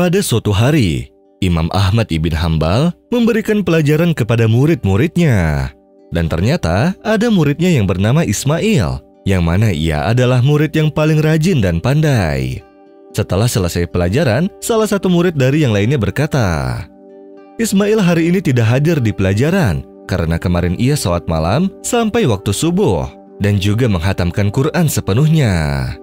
Pada suatu hari, Imam Ahmad ibn Hanbal memberikan pelajaran kepada murid-muridnya. Dan ternyata ada muridnya yang bernama Ismail, yang mana ia adalah murid yang paling rajin dan pandai. Setelah selesai pelajaran, salah satu murid dari yang lainnya berkata, "Ismail hari ini tidak hadir di pelajaran, karena kemarin ia sholat malam sampai waktu subuh, dan juga menghatamkan Quran sepenuhnya.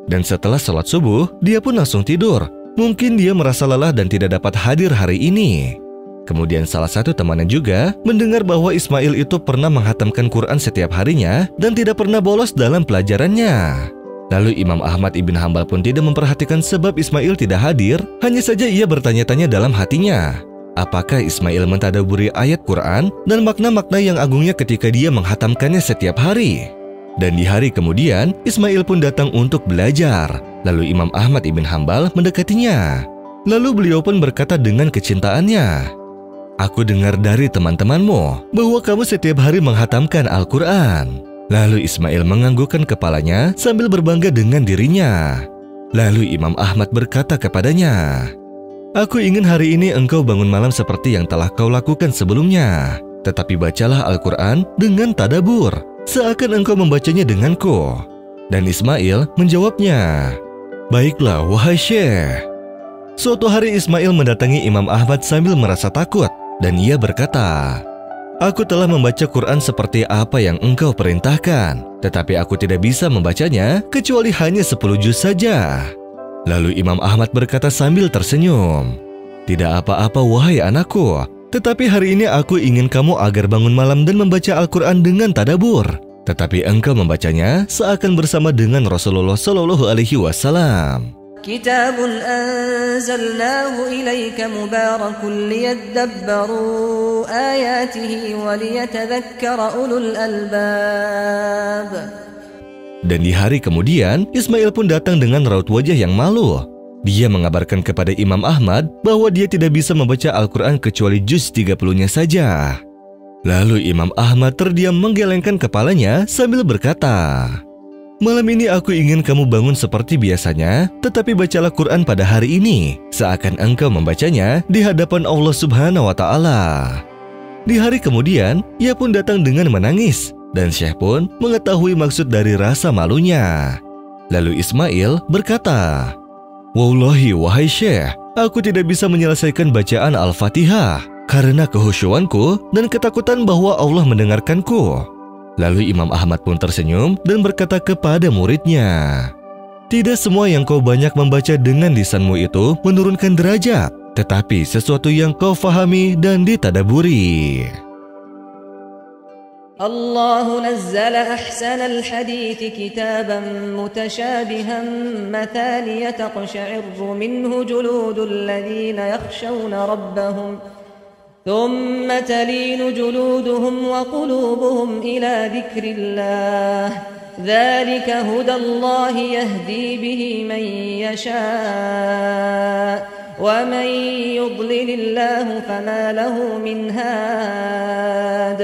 Dan setelah sholat subuh, dia pun langsung tidur. Mungkin dia merasa lelah dan tidak dapat hadir hari ini." Kemudian salah satu temannya juga mendengar bahwa Ismail itu pernah menghatamkan Quran setiap harinya dan tidak pernah bolos dalam pelajarannya. Lalu Imam Ahmad ibn Hanbal pun tidak memperhatikan sebab Ismail tidak hadir, hanya saja ia bertanya-tanya dalam hatinya, apakah Ismail mentadaburi ayat Quran dan makna-makna yang agungnya ketika dia menghatamkannya setiap hari. Dan di hari kemudian, Ismail pun datang untuk belajar. Lalu Imam Ahmad ibn Hanbal mendekatinya. Lalu beliau pun berkata dengan kecintaannya, "Aku dengar dari teman-temanmu bahwa kamu setiap hari menghatamkan Al-Quran." Lalu Ismail menganggukkan kepalanya sambil berbangga dengan dirinya. Lalu Imam Ahmad berkata kepadanya, "Aku ingin hari ini engkau bangun malam seperti yang telah kau lakukan sebelumnya. Tetapi bacalah Al-Quran dengan tadabur, seakan engkau membacanya denganku." Dan Ismail menjawabnya, "Baiklah, wahai Syekh." Suatu hari Ismail mendatangi Imam Ahmad sambil merasa takut, dan ia berkata, "Aku telah membaca Quran seperti apa yang engkau perintahkan, tetapi aku tidak bisa membacanya kecuali hanya 10 juz saja." Lalu Imam Ahmad berkata sambil tersenyum, "Tidak apa-apa wahai anakku, tetapi hari ini aku ingin kamu agar bangun malam dan membaca Al-Quran dengan tadabur. Tetapi engkau membacanya seakan bersama dengan Rasulullah Shallallahu Alaihi Wasallam." كتاب أنزلناه إليك مبارك ليدبروا آياته وليتذكر أولو الألباب. Dan di hari kemudian, Ismail pun datang dengan raut wajah yang malu. Dia mengabarkan kepada Imam Ahmad bahwa dia tidak bisa membaca Al-Quran kecuali juz 30-nya saja. Lalu Imam Ahmad terdiam menggelengkan kepalanya sambil berkata, "Malam ini aku ingin kamu bangun seperti biasanya, tetapi bacalah Quran pada hari ini, seakan engkau membacanya di hadapan Allah Subhanahu wa Ta'ala." Di hari kemudian, ia pun datang dengan menangis, dan Syekh pun mengetahui maksud dari rasa malunya. Lalu Ismail berkata, "Wallahi wahai Syekh, aku tidak bisa menyelesaikan bacaan Al-Fatihah karena kehusyuanku dan ketakutan bahwa Allah mendengarkanku." Lalu Imam Ahmad pun tersenyum dan berkata kepada muridnya, "Tidak semua yang kau banyak membaca dengan lisanmu itu menurunkan derajat, tetapi sesuatu yang kau fahami dan ditadaburi." الله نزل أحسن الحديث كتابا متشابها مثانية تقشعر منه جلود الذين يخشون ربهم ثم تلين جلودهم وقلوبهم إلى ذكر الله ذلك هدى الله يهدي به من يشاء ومن يضلل الله فما له من هاد